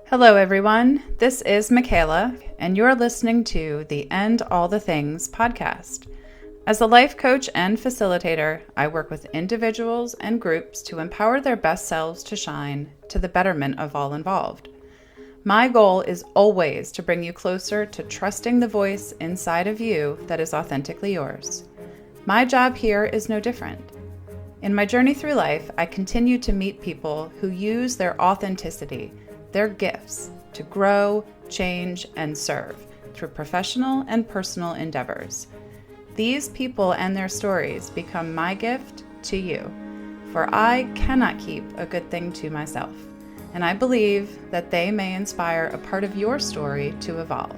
Hello, everyone. This is Michaela, and you're listening to the End All the Things podcast. As a life coach and facilitator, I work with individuals and groups to empower their best selves to shine to the betterment of all involved. My goal is always to bring you closer to trusting the voice inside of you that is authentically yours. My job here is no different. In my journey through life, I continue to meet people who use their authenticity, their gifts, to grow, change, and serve through professional and personal endeavors. These people and their stories become my gift to you, for I cannot keep a good thing to myself, and I believe that they may inspire a part of your story to evolve.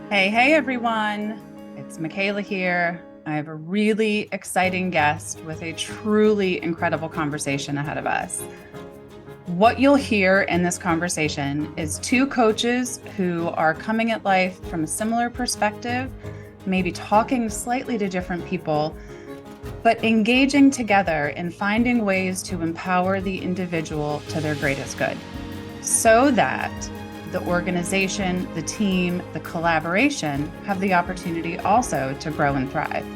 Hey, everyone. It's Michaela here. I have a really exciting guest with a truly incredible conversation ahead of us. What you'll hear in this conversation is two coaches who are coming at life from a similar perspective, maybe talking slightly to different people, but engaging together in finding ways to empower the individual to their greatest good, so that the organization, the team, the collaboration have the opportunity also to grow and thrive.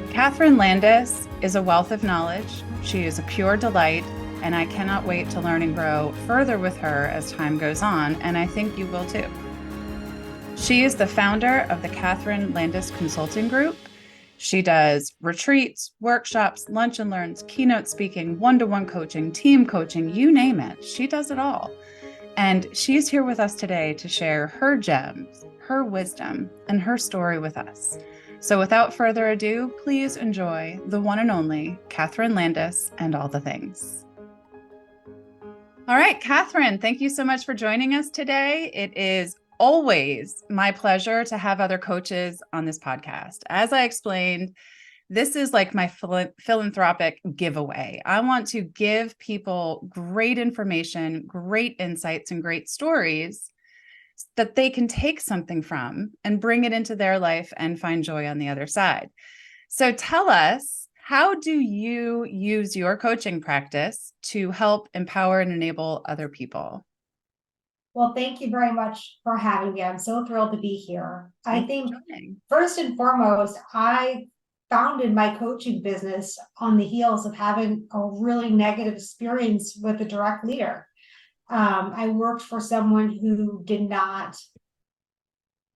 Kathryn Landis is a wealth of knowledge. She is a pure delight, and I cannot wait to learn and grow further with her as time goes on, and I think you will too. She is the founder of the Kathryn Landis Consulting Group. She does retreats, workshops, lunch and learns, keynote speaking, one-to-one coaching, team coaching, you name it. She does it all. And she's here with us today to share her gems, her wisdom, and her story with us. So without further ado, please enjoy the one and only Kathryn Landis and all the things. All right, Kathryn, thank you so much for joining us today. It is always my pleasure to have other coaches on this podcast. As I explained, this is like my philanthropic giveaway. I want to give people great information, great insights, and great stories that they can take something from and bring it into their life and find joy on the other side. So tell us, how do you use your coaching practice to help empower and enable other people? Well, thank you very much for having me. I'm so thrilled to be here. I think first and foremost, I founded my coaching business on the heels of having a really negative experience with a direct leader. I worked for someone who did not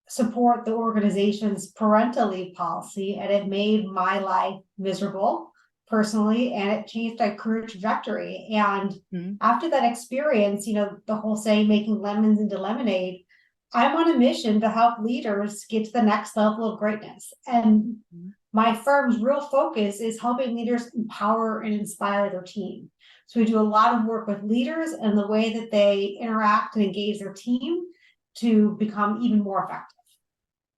support the organization's parental leave policy, and it made my life miserable personally, and it changed my career trajectory. And after that experience, the whole saying, making lemons into lemonade, I'm on a mission to help leaders get to the next level of greatness. And my firm's real focus is helping leaders empower and inspire their team. So we do a lot of work with leaders and the way that they interact and engage their team to become even more effective.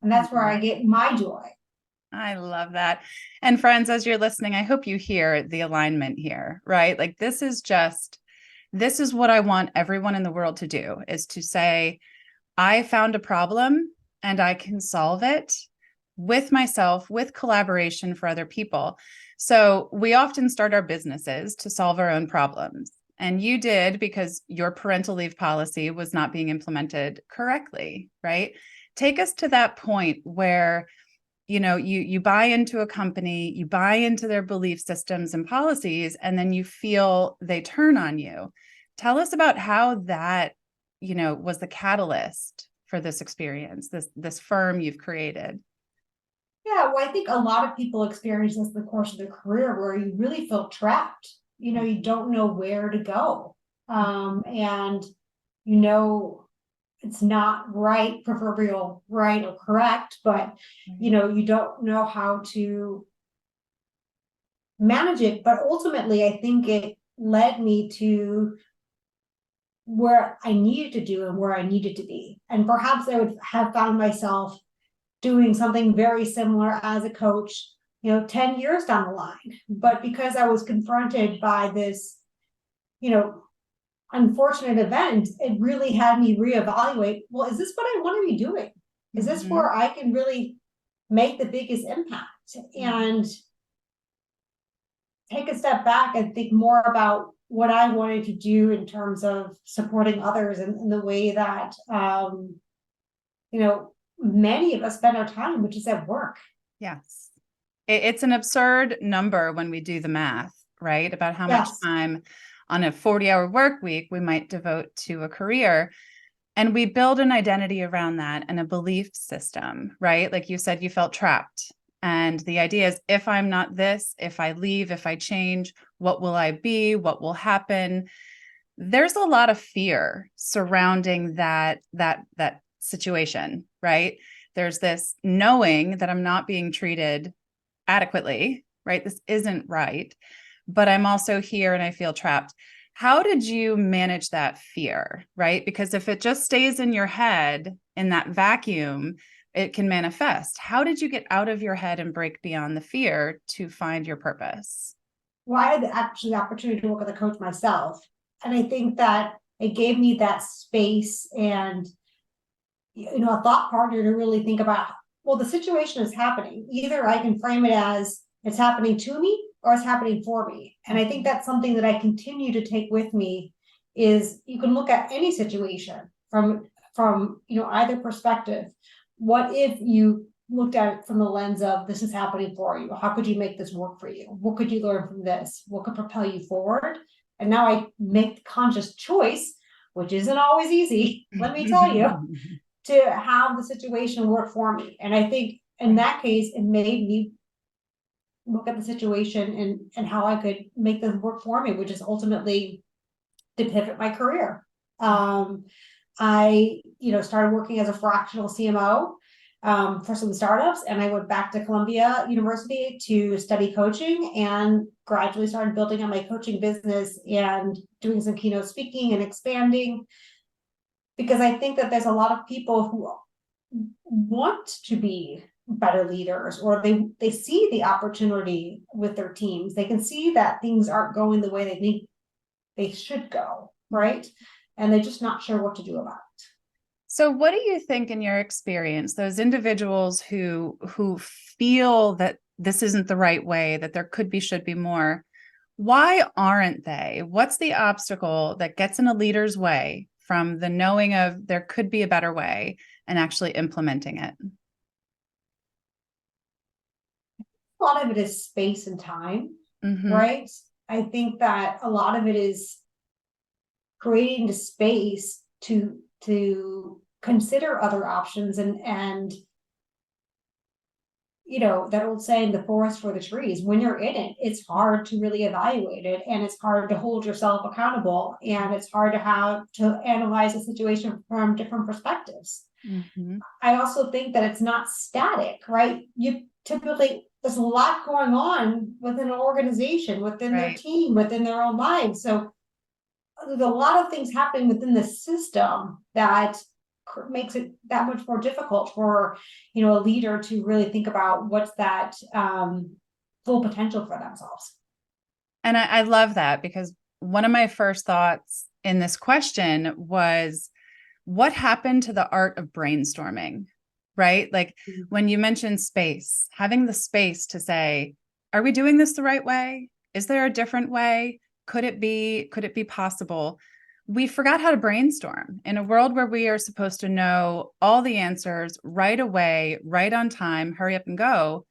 And that's where I get my joy. I love that. And friends, as you're listening, I hope you hear the alignment here, right? Like this is what I want everyone in the world to do, is to say, I found a problem and I can solve it with myself, with collaboration for other people. So we often start our businesses to solve our own problems. And you did, because your parental leave policy was not being implemented correctly, right? Take us to that point where, you buy into a company, you buy into their belief systems and policies, and then you feel they turn on you. Tell us about how that, was the catalyst for this experience, this firm you've created. Yeah, well, I think a lot of people experience this in the course of their career where you really feel trapped. You don't know where to go. And it's not right, proverbial right or correct, but you don't know how to manage it. But ultimately, I think it led me to where I needed to do and where I needed to be. And perhaps I would have found myself doing something very similar as a coach, 10 years down the line. But because I was confronted by this, unfortunate event, it really had me reevaluate, well, is this what I want to be doing? Is this where I can really make the biggest impact, and take a step back and think more about what I wanted to do in terms of supporting others in the way that, many of us spend our time, which is at work. Yes. It's an absurd number when we do the math, right? About how much time on a 40-hour work week we might devote to a career. And we build an identity around that and a belief system, right? Like you said, you felt trapped. And the idea is, if I'm not this, if I leave, if I change, what will I be? What will happen? There's a lot of fear surrounding that situation, right? There's this knowing that I'm not being treated adequately, right? This isn't right, but I'm also here and I feel trapped. How did you manage that fear, right? Because if it just stays in your head in that vacuum, it can manifest. How did you get out of your head and break beyond the fear to find your purpose? Well, I had actually the opportunity to work with a coach myself. And I think that it gave me that space and, a thought partner to really think about, well, the situation is happening. Either I can frame it as it's happening to me or it's happening for me. And I think that's something that I continue to take with me, is you can look at any situation from either perspective. What if you looked at it from the lens of, this is happening for you? How could you make this work for you? What could you learn from this? What could propel you forward? And now I make the conscious choice, which isn't always easy, let me tell you, to have the situation work for me. And I think in that case, it made me look at the situation and how I could make this work for me, which is ultimately to pivot my career. I, started working as a fractional CMO for some startups, and I went back to Columbia University to study coaching, and gradually started building on my coaching business and doing some keynote speaking and expanding, because I think that there's a lot of people who want to be better leaders, or they see the opportunity with their teams. They can see that things aren't going the way they think they should go, right? And they're just not sure what to do about it. So what do you think, in your experience, those individuals who feel that this isn't the right way, that there should be more, why aren't they? What's the obstacle that gets in a leader's way from the knowing of there could be a better way and actually implementing it? A lot of it is space and time, right? I think that a lot of it is creating the space to consider other options, and that old saying, the forest for the trees. When you're in it, it's hard to really evaluate it, and it's hard to hold yourself accountable, and it's hard to analyze the situation from different perspectives. I also think that it's not static, right? There's a lot going on within an organization, within their team, within their own lives. So there's a lot of things happening within the system that makes it that much more difficult for a leader to really think about what's that full potential for themselves. And I love that, because one of my first thoughts in this question was, what happened to the art of brainstorming, right? Like when you mentioned space, having the space to say, are we doing this the right way? Is there a different way? Could it be possible? We forgot how to brainstorm in a world where we are supposed to know all the answers right away, right on time, hurry up and go.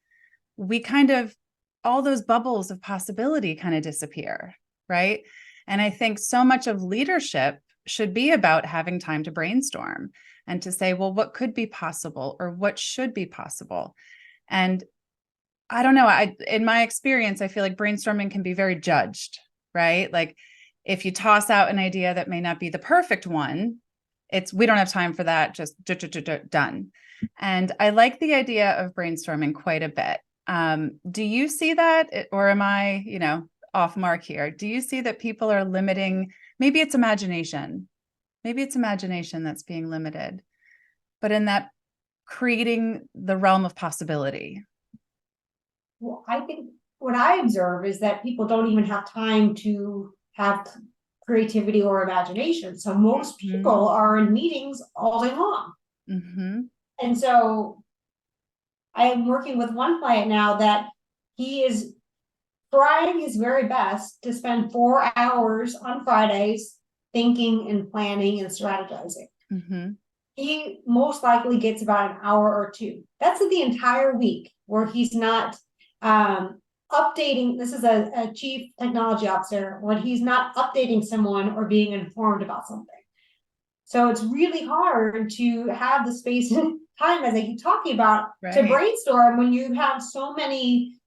All those bubbles of possibility kind of disappear, right? And I think so much of leadership should be about having time to brainstorm and to say, well, what could be possible, or what should be possible? And I don't know, in my experience, I feel like brainstorming can be very judged, right? Like if you toss out an idea that may not be the perfect one, we don't have time for that, just done. And I like the idea of brainstorming quite a bit. Do you see that, or am I, off mark here? Do you see that people are limiting? Maybe it's imagination that's being limited, but in that creating the realm of possibility. Well, I think what I observe is that people don't even have time to have creativity or imagination. So most people are in meetings all day long. And so I am working with one client now that he is trying his very best to spend 4 hours on Fridays thinking and planning and strategizing. Mm-hmm. He most likely gets about an hour or two. That's the entire week where he's not updating. This is a chief technology officer when he's not updating someone or being informed about something. So it's really hard to have the space and time, as I keep talking about, to Right. brainstorm when you have so many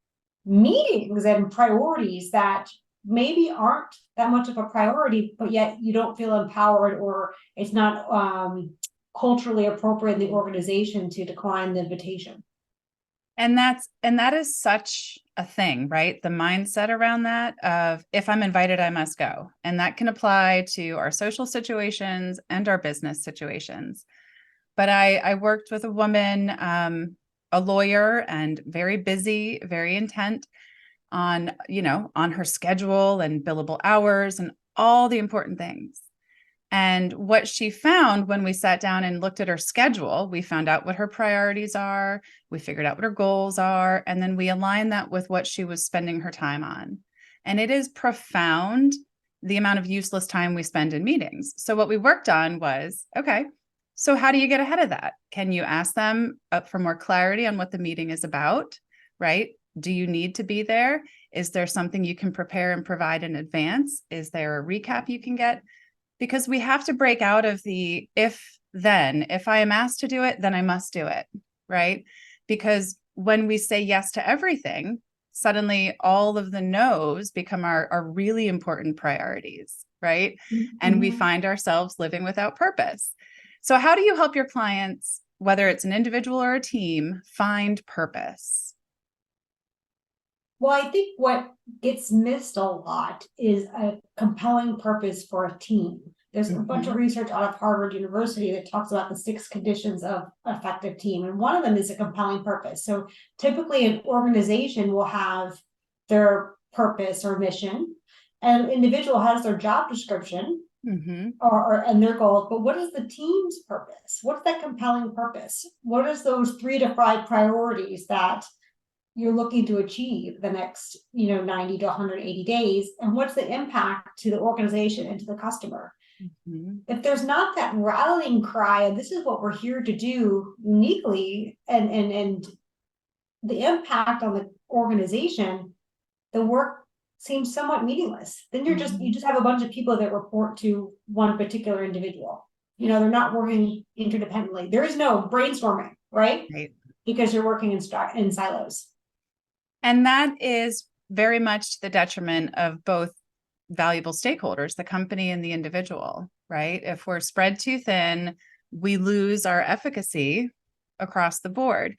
meetings and priorities that maybe aren't that much of a priority, but yet you don't feel empowered, or it's not culturally appropriate in the organization to decline the invitation. And that is such a thing, right? The mindset around that of, if I'm invited, I must go. And that can apply to our social situations and our business situations. But I worked with a woman, a lawyer, and very busy, very intent on, on her schedule and billable hours and all the important things. And what she found when we sat down and looked at her schedule, we found out what her priorities are, we figured out what her goals are, and then we aligned that with what she was spending her time on. And it is profound, the amount of useless time we spend in meetings. So what we worked on was, okay, so how do you get ahead of that? Can you ask them for more clarity on what the meeting is about, right? Do you need to be there? Is there something you can prepare and provide in advance? Is there a recap you can get? Because we have to break out of the if I am asked to do it, then I must do it, right? Because when we say yes to everything, suddenly all of the no's become our really important priorities, right? Mm-hmm. And we find ourselves living without purpose. So how do you help your clients, whether it's an individual or a team, find purpose? Well, I think what gets missed a lot is a compelling purpose for a team. There's a bunch of research out of Harvard University that talks about the 6 conditions of effective team. And one of them is a compelling purpose. So typically an organization will have their purpose or mission, and an individual has their job description and their goals. But what is the team's purpose? What's that compelling purpose? What is those 3 to 5 priorities that you're looking to achieve the next 90 to 180 days, and what's the impact to the organization and to the customer? If there's not that rallying cry and this is what we're here to do uniquely, and the impact on the organization, the work seems somewhat meaningless. Then you just have a bunch of people that report to one particular individual. They're not working interdependently. There is no brainstorming, right? Because you're working in silos. And that is very much to the detriment of both valuable stakeholders, the company and the individual, right? If we're spread too thin, we lose our efficacy across the board.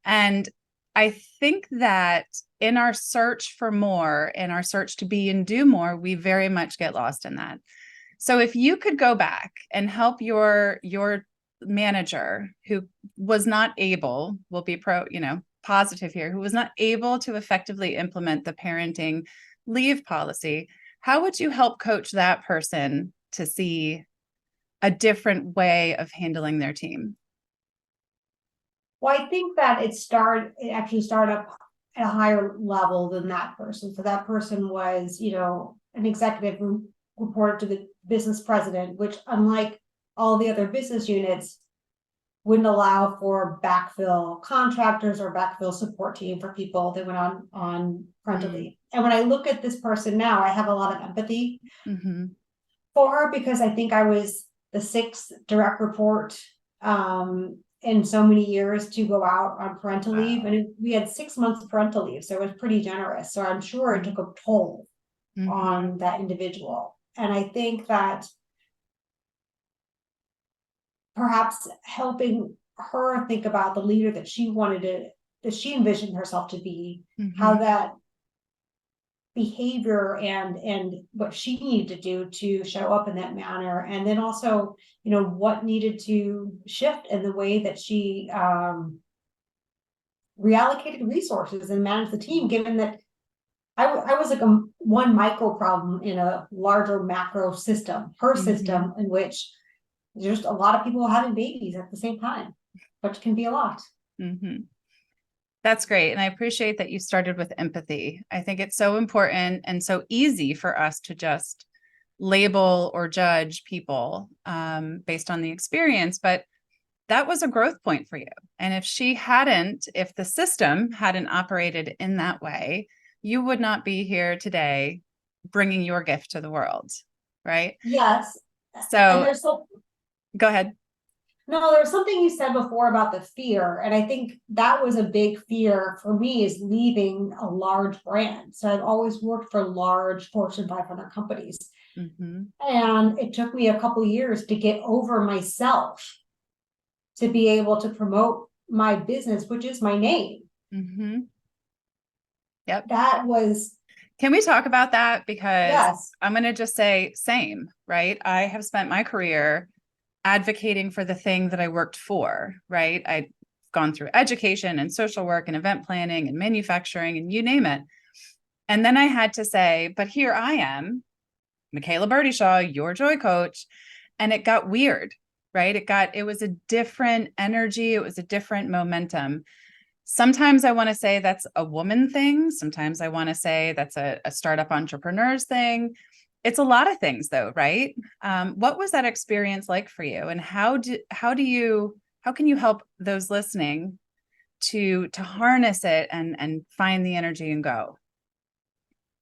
And I think that in our search for more, in our search to be and do more, we very much get lost in that. So if you could go back and help your manager who was not able, we'll be positive here, who was not able to effectively implement the parenting leave policy, how would you help coach that person to see a different way of handling their team? Well, I think that it actually started up at a higher level than that person. So that person was, an executive who reported to the business president, which, unlike all the other business units, wouldn't allow for backfill contractors or backfill support team for people that went on parental leave. And when I look at this person now, I have a lot of empathy for her, because I think I was the 6th direct report in so many years to go out on parental leave. And we had 6 months of parental leave, so it was pretty generous. So I'm sure it took a toll on that individual. And I think that perhaps helping her think about the leader that she envisioned herself to be, how that behavior and what she needed to do to show up in that manner. And then also, what needed to shift in the way that she reallocated resources and managed the team, given that I was like one micro problem in a larger macro system, her system, in which there's a lot of people having babies at the same time, which can be a lot. That's great. And I appreciate that you started with empathy. I think it's so important and so easy for us to just label or judge people based on the experience. But that was a growth point for you. And if the system hadn't operated in that way, you would not be here today bringing your gift to the world. Right. Yes. And So go ahead. No, there was something you said before about the fear. And I think that was a big fear for me, is leaving a large brand. So I've always worked for large Fortune 500 companies. Mm-hmm. And it took me a couple of years to get over myself to be able to promote my business, which is my name. Mm-hmm. Yep. Can we talk about that? Because yes. I'm going to just say same, right? I have spent my career advocating for the thing that I worked for, right? I've gone through education and social work and event planning and manufacturing and you name it. And then I had to say, but here I am, Michaela Burdyshaw, your joy coach. And it got weird, right? It was a different energy. It was a different momentum. Sometimes I want to say that's a woman thing. Sometimes I want to say that's a startup entrepreneurs thing. It's a lot of things though, right? What was that experience like for you? And how can you help those listening to harness it and find the energy and go?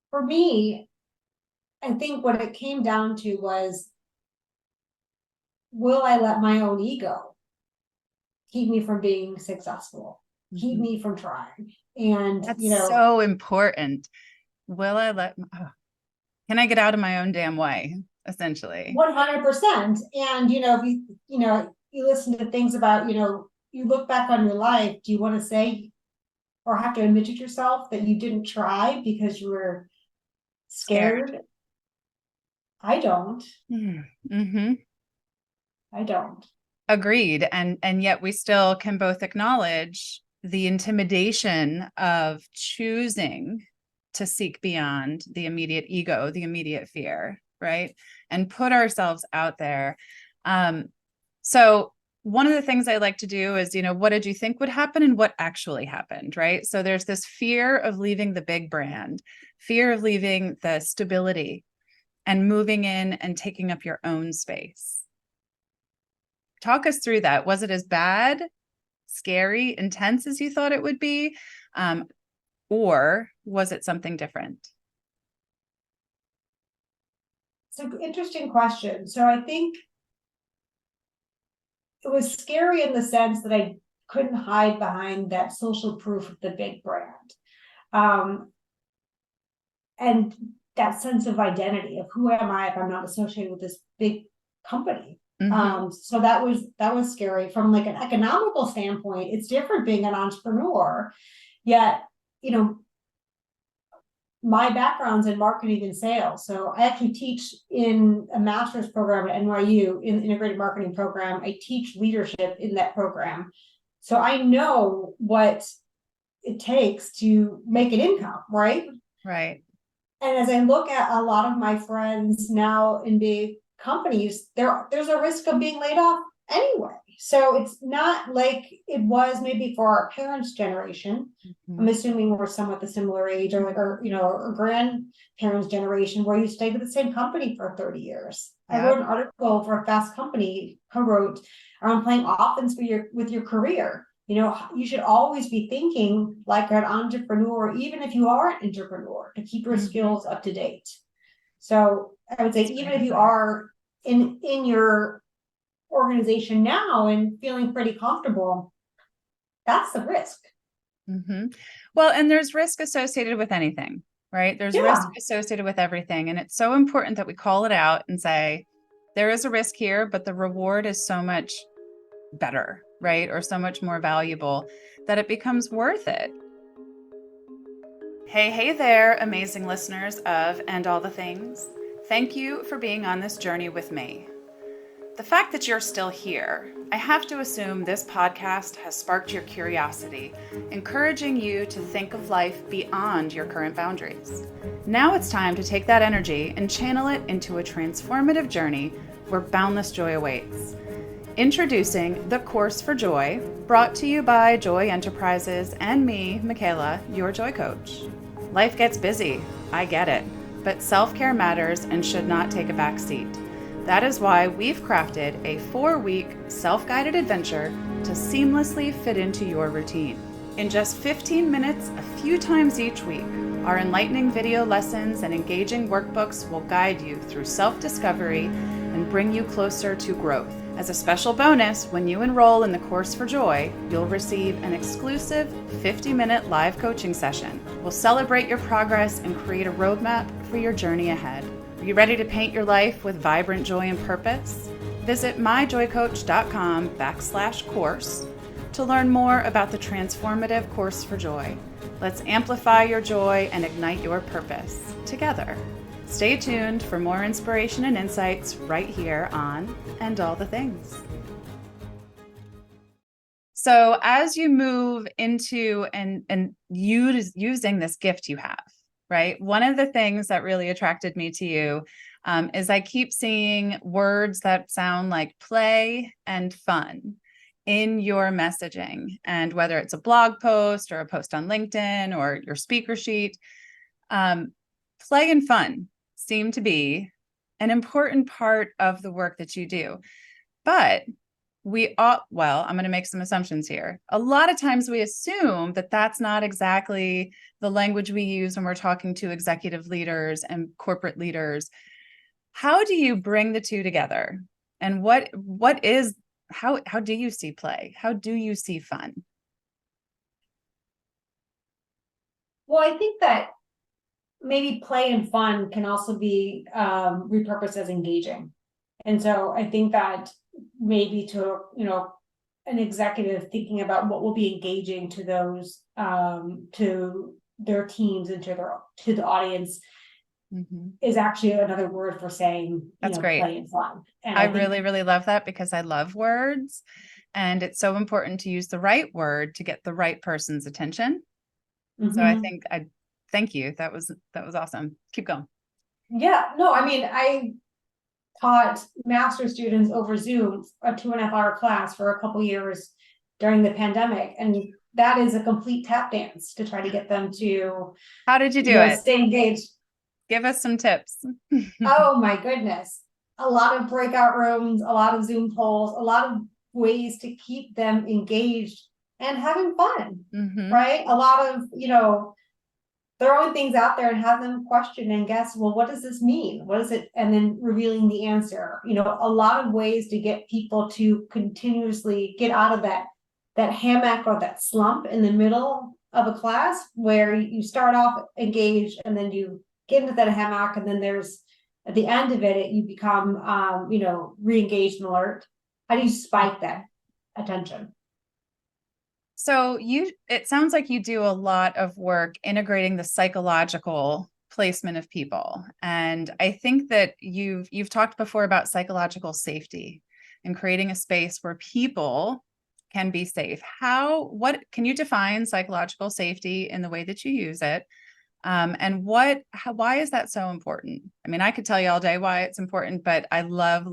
For me, I think what it came down to was, will I let my own ego keep me from being successful, keep me from trying? And that's so important. Will I can I get out of my own damn way, essentially? 100%. And, if you listen to things about, you look back on your life, do you want to say or have to admit to yourself that you didn't try because you were scared? I don't. Mm-hmm. I don't. Agreed. And yet we still can both acknowledge the intimidation of choosing to seek beyond the immediate ego, the immediate fear, right? And put ourselves out there. So one of the things I like to do is, what did you think would happen and what actually happened, right? So there's this fear of leaving the big brand, fear of leaving the stability and moving in and taking up your own space. Talk us through that. Was it as bad, scary, intense as you thought it would be? Or was it something different? It's an interesting question. So I think it was scary in the sense that I couldn't hide behind that social proof of the big brand. And that sense of identity of who am I if I'm not associated with this big company. Mm-hmm. So that was scary. From like an economical standpoint, it's different being an entrepreneur. Yet, my background's in marketing and sales. So I actually teach in a master's program at NYU in the integrated marketing program. I teach leadership in that program. So I know what it takes to make an income, right? Right. And as I look at a lot of my friends now in big companies, there's a risk of being laid off anyway. So it's not like it was maybe for our parents' generation. Mm-hmm. I'm assuming we're somewhat the similar age, or grandparents' generation, where you stayed with the same company for 30 years. Yep. I wrote an article for a Fast Company, co-wrote around playing offense with your career. You should always be thinking like an entrepreneur, even if you are an entrepreneur, to keep your mm-hmm. skills up to date. So I would say, even if you are in your organization now and feeling pretty comfortable, that's the risk. Mm-hmm. Well, and there's risk associated with anything, right? There's risk associated with everything. And it's so important that we call it out and say, there is a risk here, but the reward is so much better, right? Or so much more valuable that it becomes worth it. Hey there, amazing listeners of And All the Things. Thank you for being on this journey with me. The fact that you're still here, I have to assume this podcast has sparked your curiosity, encouraging you to think of life beyond your current boundaries. Now it's time to take that energy and channel it into a transformative journey where boundless joy awaits. Introducing The Course for Joy, brought to you by Joy Enterprises and me, Michaela, your Joy Coach. Life gets busy, I get it, but self-care matters and should not take a back seat. That is why we've crafted a 4-week self-guided adventure to seamlessly fit into your routine. In just 15 minutes, a few times each week, our enlightening video lessons and engaging workbooks will guide you through self-discovery and bring you closer to growth. As a special bonus, when you enroll in the Course for Joy, you'll receive an exclusive 50-minute live coaching session. We'll celebrate your progress and create a roadmap for your journey ahead. Are you ready to paint your life with vibrant joy and purpose? Visit myjoycoach.com/course to learn more about the transformative Course for Joy. Let's amplify your joy and ignite your purpose together. Stay tuned for more inspiration and insights right here on And All the Things. So as you move into and using this gift you have, right? One of the things that really attracted me to you is I keep seeing words that sound like play and fun in your messaging. And whether it's a blog post or a post on LinkedIn or your speaker sheet, play and fun seem to be an important part of the work that you do. But I'm going to make some assumptions here. A lot of times we assume that that's not exactly the language we use when we're talking to executive leaders and corporate leaders. How do you bring the two together? And how do you see play? How do you see fun? Well, I think that maybe play and fun can also be repurposed as engaging. And so I think that maybe to, an executive thinking about what will be engaging to those, to their teams and to the audience is actually another word for saying, That's great. Play and fun. And I really, really love that because I love words, and it's so important to use the right word to get the right person's attention. So I think thank you. That was awesome. Keep going. Yeah, no, I mean, I taught master students over Zoom a 2.5-hour class for a couple years during the pandemic. And that is a complete tap dance to try to get them to, how did you do it? Stay engaged. Give us some tips. Oh my goodness. A lot of breakout rooms, a lot of Zoom polls, a lot of ways to keep them engaged and having fun, right? A lot of, throwing things out there and have them question and guess, well, what does this mean? What is it? And then revealing the answer. A lot of ways to get people to continuously get out of that hammock or that slump in the middle of a class where you start off engaged and then you get into that hammock, and then there's at the end of it, you become re-engaged and alert. How do you spike that attention? So it sounds like you do a lot of work integrating the psychological placement of people. And I think that you've talked before about psychological safety and creating a space where people can be safe. What can you define psychological safety in the way that you use it? And why is that so important? I mean, I could tell you all day why it's important, but I love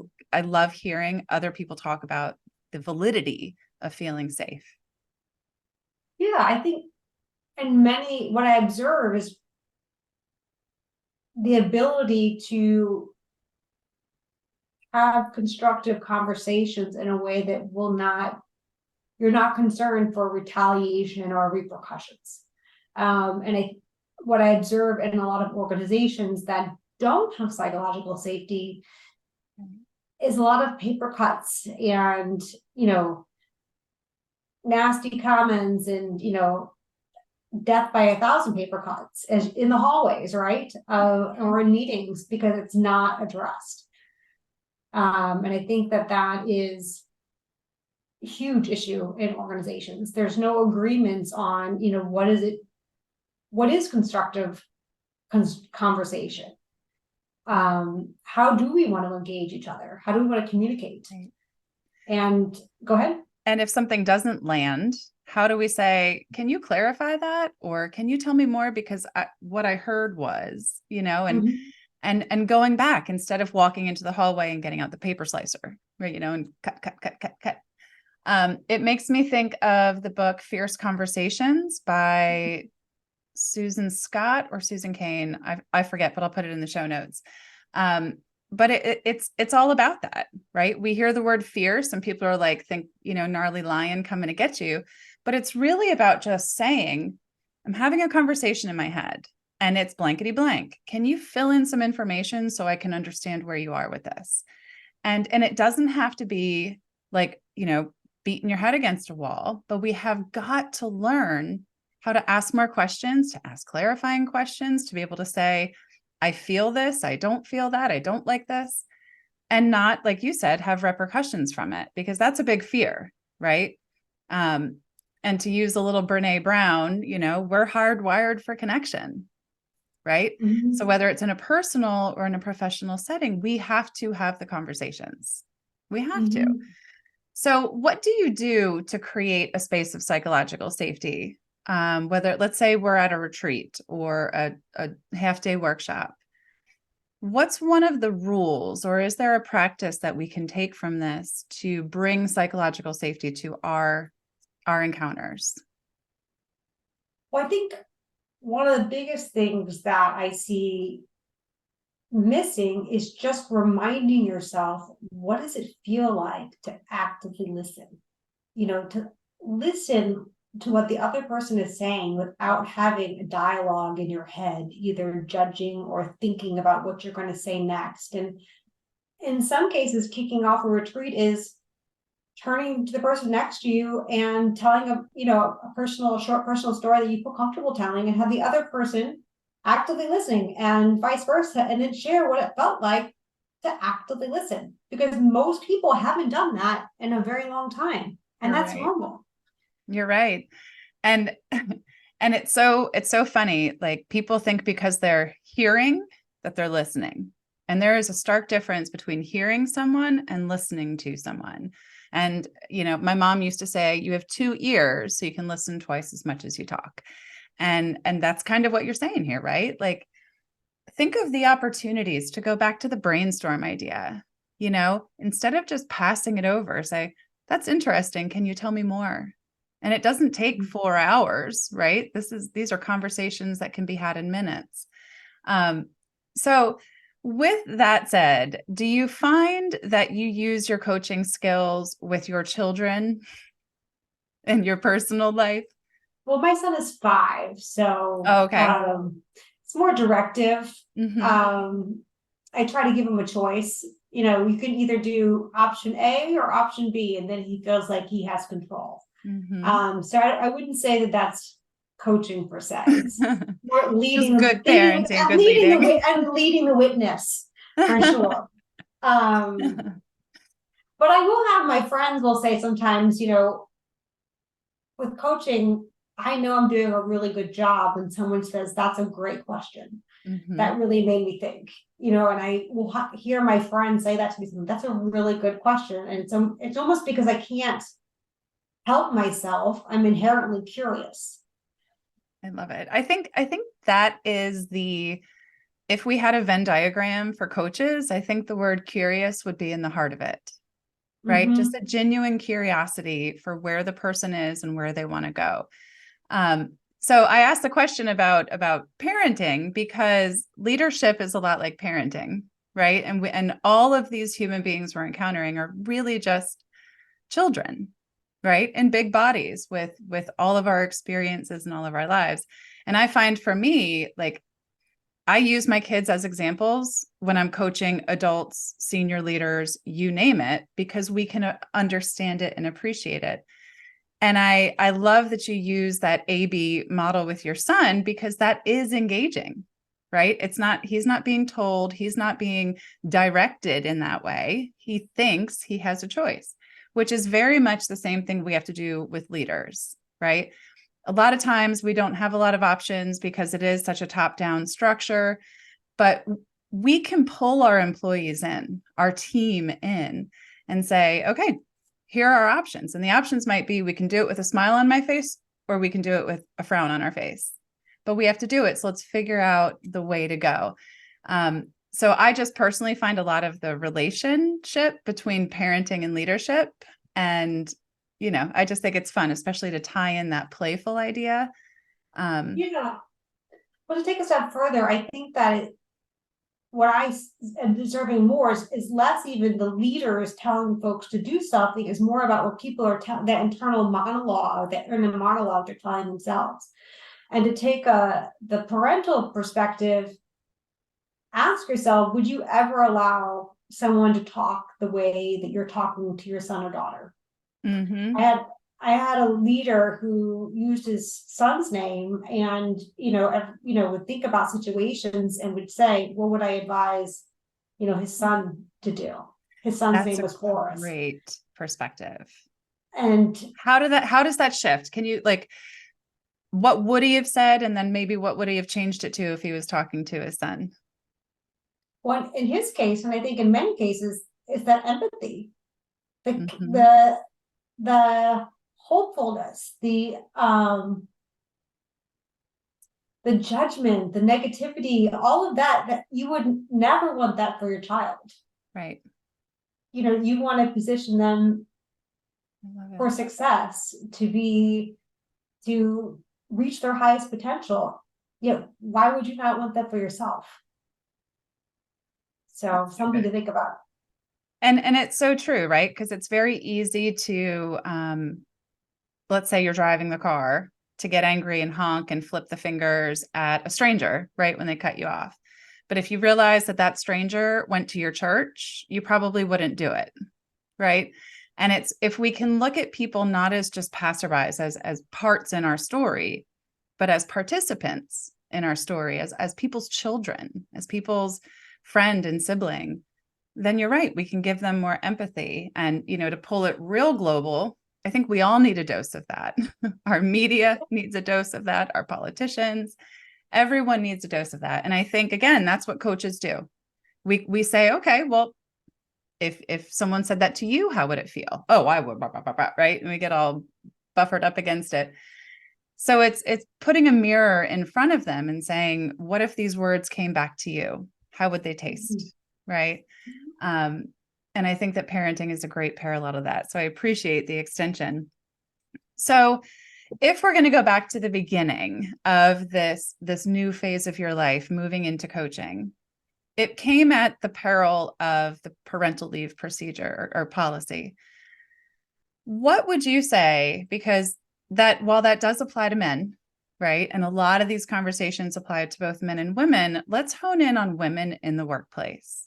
hearing other people talk about the validity of feeling safe. Yeah, I think what I observe is the ability to have constructive conversations in a way that you're not concerned for retaliation or repercussions. What I observe in a lot of organizations that don't have psychological safety is a lot of paper cuts and, nasty comments and, death by 1,000 paper cuts in the hallways, right? Or in meetings because it's not addressed. And I think that is a huge issue in organizations. There's no agreements on, what is constructive conversation? How do we want to engage each other? How do we want to communicate? Right. And go ahead. And if something doesn't land, how do we say, can you clarify that? Or can you tell me more? Because what I heard was, and and going back instead of walking into the hallway and getting out the paper slicer, right? And cut. It makes me think of the book Fierce Conversations by Susan Scott or Susan Cain. I forget, but I'll put it in the show notes. But it's all about that, right? We hear the word fierce and people are like, think, gnarly lion coming to get you. But it's really about just saying, I'm having a conversation in my head and it's blankety blank. Can you fill in some information so I can understand where you are with this? And it doesn't have to be like, beating your head against a wall, but we have got to learn how to ask more questions, to ask clarifying questions, to be able to say, I feel this, I don't feel that, I don't like this, and not, like you said, have repercussions from it, because that's a big fear, right? And to use a little Brene Brown, we're hardwired for connection, right? Mm-hmm. So whether it's in a personal or in a professional setting, we have to have the conversations. We have mm-hmm. to. So what do you do to create a space of psychological safety? Whether, let's say we're at a retreat or a half-day workshop, what's one of the rules, or is there a practice that we can take from this to bring psychological safety to our encounters? Well, I think one of the biggest things that I see missing is just reminding yourself, what does it feel like to actively listen? To listen to what the other person is saying without having a dialogue in your head, either judging or thinking about what you're going to say next. And in some cases, kicking off a retreat is turning to the person next to you and telling a short personal story that you feel comfortable telling, and have the other person actively listening, and vice versa, and then share what it felt like to actively listen, because most people haven't done that in a very long time, and that's right. Normal. You're right. And it's so funny. Like, people think because they're hearing that they're listening. And there is a stark difference between hearing someone and listening to someone. And, my mom used to say, you have 2 ears, so you can listen twice as much as you talk. And that's kind of what you're saying here, right? Like, think of the opportunities to go back to the brainstorm idea, instead of just passing it over, say, that's interesting. Can you tell me more? And it doesn't take 4 hours, right? These are conversations that can be had in minutes. So with that said, do you find that you use your coaching skills with your children in your personal life? Well, my son is 5, so okay. It's more directive. Mm-hmm. I try to give him a choice. You can either do option A or option B, and then he feels like he has control. Mm-hmm. So I wouldn't say that that's coaching per se. It's more leading, good parenting, good leading, and leading the witness for sure. But I will have my friends will say sometimes, with coaching, I know I'm doing a really good job when someone says, that's a great question. Mm-hmm. That really made me think, and I will hear my friends say that to me. That's a really good question. And so it's almost because I can't help myself. I'm inherently curious. I love it. I think that is if we had a Venn diagram for coaches, I think the word curious would be in the heart of it. Right? Mm-hmm. Just a genuine curiosity for where the person is and where they want to go. So I asked the question about parenting, because leadership is a lot like parenting, right? And all of these human beings we're encountering are really just children, right? In big bodies with all of our experiences and all of our lives. And I find, for me, like, I use my kids as examples when I'm coaching adults, senior leaders, you name it, because we can understand it and appreciate it. And I love that you use that A/B model with your son, because that is engaging, right? He's not being told, he's not being directed in that way. He thinks he has a choice, which is very much the same thing we have to do with leaders, right? A lot of times we don't have a lot of options because it is such a top-down structure, but we can pull our employees in, our team in, and say, okay, here are our options. And the options might be, we can do it with a smile on my face, or we can do it with a frown on our face, but we have to do it. So let's figure out the way to go. So I just personally find a lot of the relationship between parenting and leadership. And, I just think it's fun, especially to tie in that playful idea. Yeah. But to take a step further, I think that what am observing more is less even the leaders telling folks to do something, is more about what people are telling, that internal monologue, that inner monologue they're telling themselves. And to take the parental perspective, ask yourself, would you ever allow someone to talk the way that you're talking to your son or daughter? Mm-hmm. I had a leader who used his son's name, and would think about situations and would say, what would I advise his son to do? His son's That's name a was Forrest. great perspective. And How does that shift? Can you what would he have said? And then maybe what would he have changed it to if he was talking to his son? one in his case, and I think in many cases, is that empathy, the Mm-hmm. the hopefulness, the judgment, the negativity, all of that you would never want that for your child. Right. You want to position them I love for it. success, to reach their highest potential. Why would you not want that for yourself? So something to think about. And it's so true, right? Because it's very easy to, let's say you're driving the car, to get angry and honk and flip the fingers at a stranger, right? When they cut you off. But if you realize that that stranger went to your church, you probably wouldn't do it, right? And it's, if we can look at people not as just passerbys, as parts in our story, but as participants in our story, as people's children, as people's friend and sibling, then you're right. We can give them more empathy. And, to pull it real global, I think we all need a dose of that. Our media needs a dose of that. Our politicians, everyone needs a dose of that. And I think, again, that's what coaches do. We say, okay, well, if someone said that to you, how would it feel? Oh, I would, right? And we get all buffered up against it. So it's putting a mirror in front of them and saying, what if these words came back to you? How would they taste? Right. And I think that parenting is a great parallel to that. So I appreciate the extension. So if we're going to go back to the beginning of this new phase of your life, moving into coaching, it came at the peril of the parental leave procedure or policy. What would you say? Because that, while that does apply to men, right? And a lot of these conversations apply to both men and women, let's hone in on women in the workplace.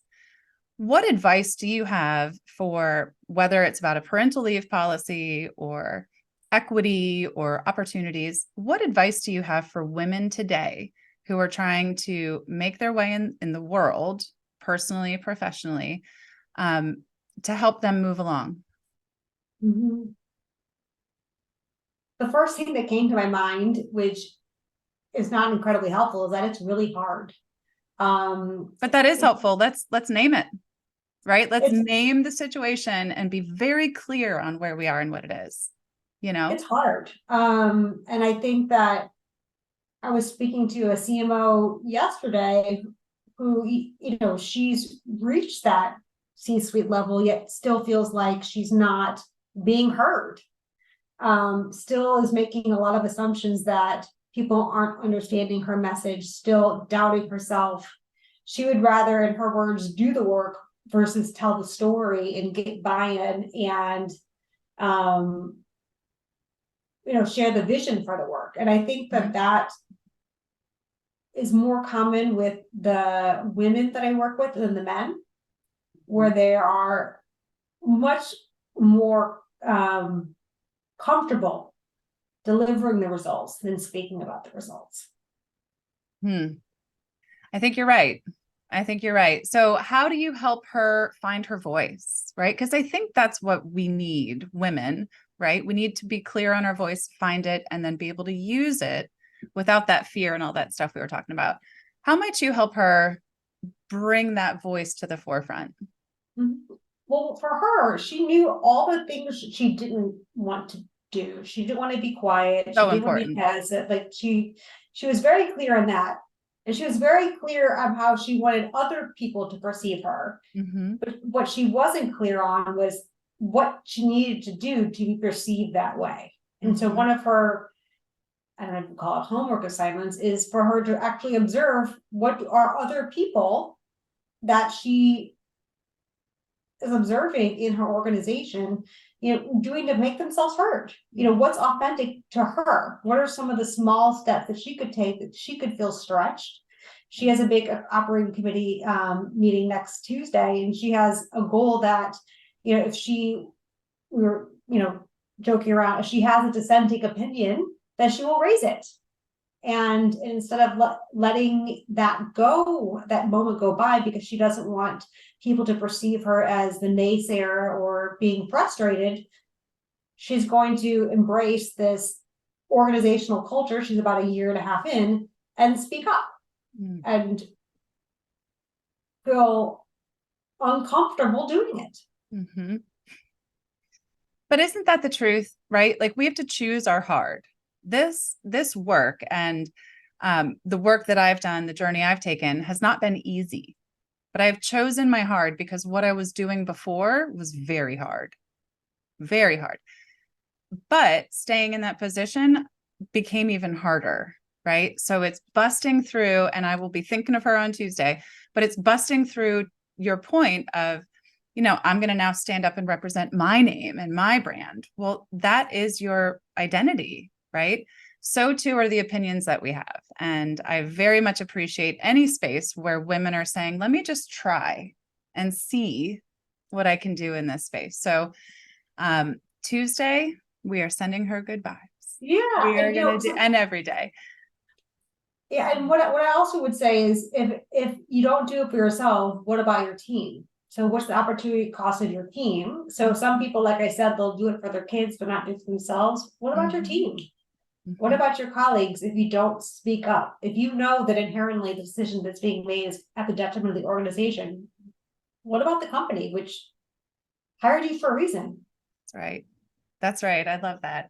What advice do you have for whether it's about a parental leave policy or equity or opportunities? What advice do you have for women today who are trying to make their way in the world, personally, professionally, to help them move along? Mm-hmm. The first thing that came to my mind, which is not incredibly helpful, is that it's really hard. But that is helpful. Let's name it, right? Let's It's name the situation and be very clear on where we are and what it is. it's hard. And I think that I was speaking to a CMO yesterday who, she's reached that C-suite level, yet still feels like she's not being heard. Still is making a lot of assumptions that people aren't understanding her message, still doubting herself. She would rather, in her words, do the work versus tell the story and get buy-in and share the vision for the work. And I think that that is more common with the women that I work with than the men, where they are much more comfortable delivering the results than speaking about the results. I think you're right. I think you're right. So how do you help her find her voice, right? Because I think that's what we need, women, right? We need to be clear on our voice, find it, and then be able to use it without that fear and all that stuff we were talking about. How might you help her bring that voice to the forefront? Well, for her, she knew all the things she didn't want to do. She didn't want to be quiet. She So didn't want to be important. passive. Like she was very clear on that. And she was very clear on how she wanted other people to perceive her. Mm-hmm. But what she wasn't clear on was what she needed to do to be perceived that way. And so one of her, I don't know if you call it homework assignments, is for her to actually observe what are other people that she is observing in her organization, doing to make themselves heard. What's authentic to her? What are some of the small steps that she could take that she could feel stretched? She has a big operating committee meeting next Tuesday, and she has a goal that, if we were, joking around, if she has a dissenting opinion, then she will raise it. And instead of letting that moment go by, because she doesn't want people to perceive her as the naysayer or being frustrated, she's going to embrace this organizational culture. She's about a year and a half in, and speak up and feel uncomfortable doing it. Mm-hmm. But isn't that the truth, right? Like, we have to choose our hard. This work and the work that I've done, the journey I've taken, has not been easy. But I've chosen my hard because what I was doing before was very hard, very hard. But staying in that position became even harder, right? So it's busting through, and I will be thinking of her on Tuesday, but it's busting through your point of, I'm going to now stand up and represent my name and my brand. Well, that is your identity, right? So too are the opinions that we have. And I very much appreciate any space where women are saying, let me just try and see what I can do in this space. So Tuesday, we are sending her good vibes. Yeah. We are going to do, and every day. Yeah. And what I also would say is, if you don't do it for yourself, what about your team? So what's the opportunity cost of your team? So some people, like I said, they'll do it for their kids, but not do it for themselves. What about your team? What about your colleagues if you don't speak up? If you know that inherently the decision that's being made is at the detriment of the organization, what about the company, which hired you for a reason? That's right. That's right. I love that.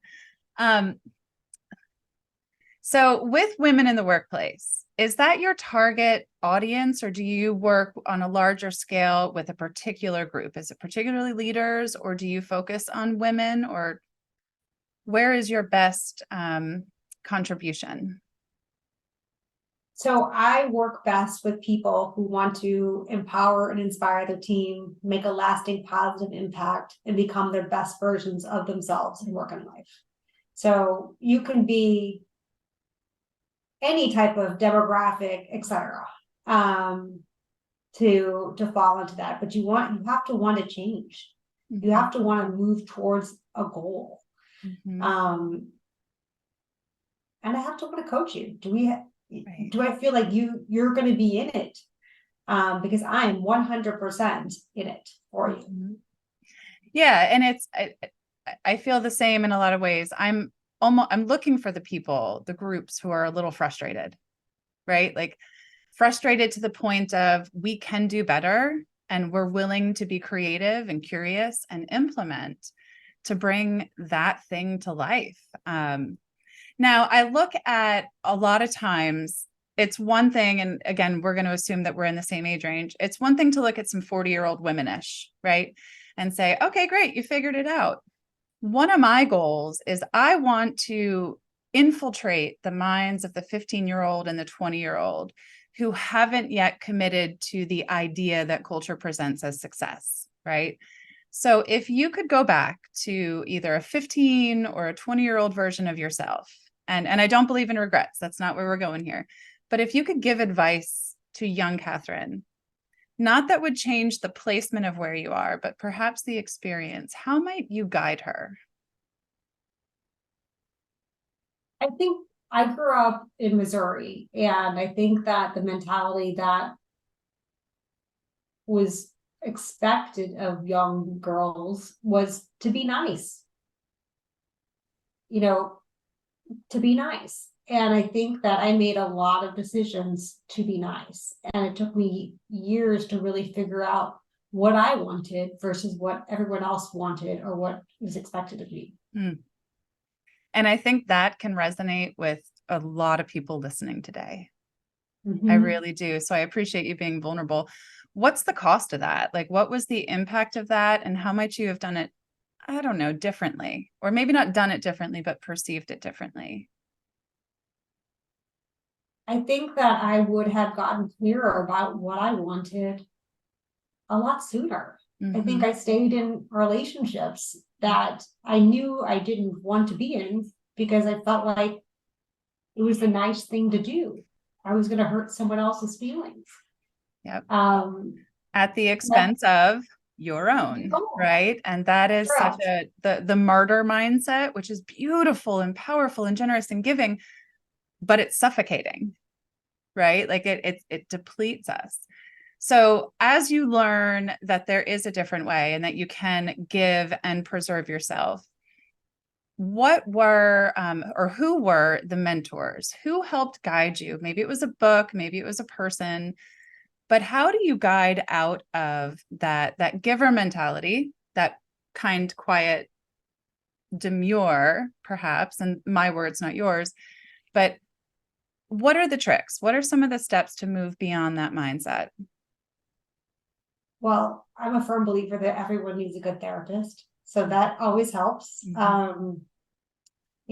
So with women in the workplace, is that your target audience, or do you work on a larger scale with a particular group? Is it particularly leaders, or do you focus on women, or where is your best contribution? So I work best with people who want to empower and inspire their team, make a lasting positive impact, and become their best versions of themselves in work and life. So you can be any type of demographic, etc., to fall into that. But you have to want to change. You have to want to move towards a goal. And I have to want to coach you. Do I feel like you're going to be in it? Because I am 100% in it for you. Yeah. And I feel the same in a lot of ways. I'm looking for the people, the groups who are a little frustrated, right? Like frustrated to the point of, we can do better, and we're willing to be creative and curious and implement to bring that thing to life. Now, I look at a lot of times, it's one thing, and again, we're going to assume that we're in the same age range. It's one thing to look at some 40-year-old womenish, right? And say, okay, great, you figured it out. One of my goals is I want to infiltrate the minds of the 15-year-old and the 20-year-old who haven't yet committed to the idea that culture presents as success, right? So if you could go back to either a 15 or a 20-year-old version of yourself, and I don't believe in regrets, that's not where we're going here, but if you could give advice to young Kathryn, not that would change the placement of where you are, but perhaps the experience, how might you guide her? I think I grew up in Missouri, and I think that the mentality that was expected of young girls was to be nice, to be nice. And I think that I made a lot of decisions to be nice. And it took me years to really figure out what I wanted versus what everyone else wanted or what was expected of me. And I think that can resonate with a lot of people listening today. I Mhm. really do. So I appreciate you being vulnerable. What's the cost of that? Like, what was the impact of that, and how might you have done it, I don't know, differently, or maybe not done it differently, but perceived it differently? I think that I would have gotten clearer about what I wanted a lot sooner. I think Mm-hmm. I stayed in relationships that I knew I didn't want to be in because I felt like it was the nice thing to do. I was going to hurt someone else's feelings. Yep. Um, At the but expense of your own, right? And that is such correct. the martyr mindset, which is beautiful and powerful and generous and giving, but it's suffocating, right? Like it depletes us. So as you learn that there is a different way and that you can give and preserve yourself, what were or who were the mentors who helped guide you? Maybe it was a book, maybe it was a person, but how do you guide out of that giver mentality, that kind, quiet, demure, perhaps, and my words, not yours, but what are the tricks? What are some of the steps to move beyond that mindset? Well, I'm a firm believer that everyone needs a good therapist. So that always helps. Mm-hmm.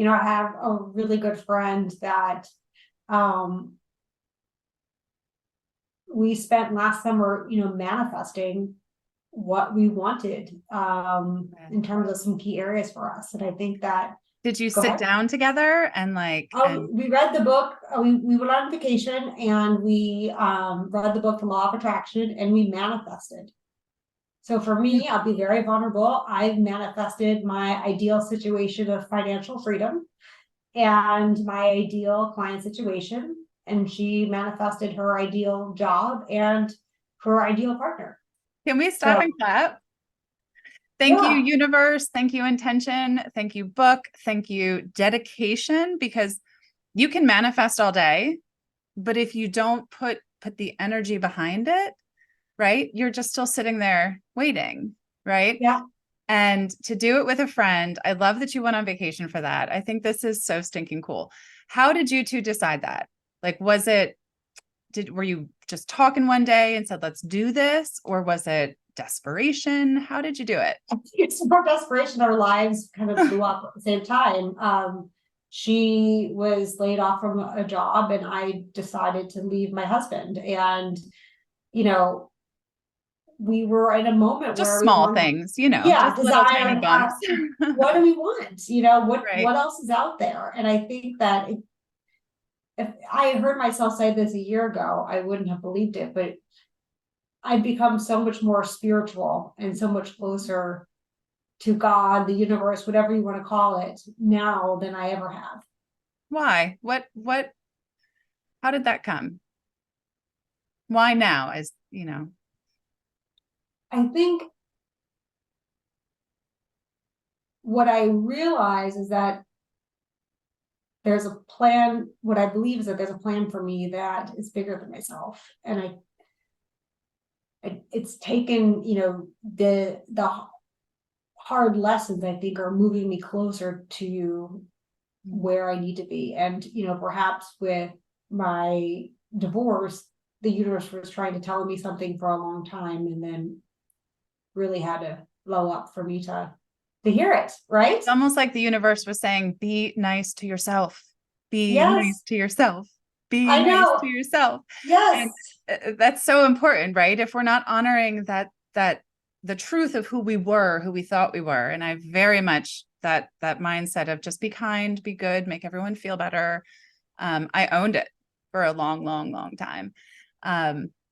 I have a really good friend that um, we spent last summer, manifesting what we wanted in terms of some key areas for us. And I think that, Did you go sit ahead. down together and like, Oh, and we read the book. We went on vacation and we read the book, The Law of Attraction, and we manifested. So for me, I'll be very vulnerable. I've manifested my ideal situation of financial freedom and my ideal client situation. And she manifested her ideal job and her ideal partner. can we stop So and clap? Thank you, yeah, universe. Thank you, intention. Thank you, book. Thank you, dedication, because you can manifest all day, but if you don't put the energy behind it, right, you're just still sitting there waiting, right? yeah. And to do it with a friend, I love that you went on vacation for that. I think this is so stinking cool. How did you two decide that? Like, were you just talking one day and said, let's do this? Or was it desperation? How did you do it? It's more desperation. Our lives kind of blew up at the same time. She was laid off from a job and I decided to leave my husband. And, you know, we were in a moment Just where we small wanted, things, yeah, just little desire tiny and bumps. what do we want? Right. What else is out there? And I think that if I had heard myself say this a year ago, I wouldn't have believed it, but I'd become so much more spiritual and so much closer to God, the universe, whatever you want to call it, now than I ever have. Why? How did that come? Why now? As I think what I realize is that there's a plan. What I believe is that there's a plan for me that is bigger than myself. And it's taken, the hard lessons, I think, are moving me closer to where I need to be. And, perhaps with my divorce, the universe was trying to tell me something for a long time and then really had to blow up for me to hear it, right? It's almost like the universe was saying, be nice to yourself. Be nice Yes, to yourself. Be I nice to know. yourself. And Yes. that's so important, right? If we're not honoring that the truth of who we were, who we thought we were. And I very much that mindset of just be kind, be good, make everyone feel better. I owned it for a long, long, long time.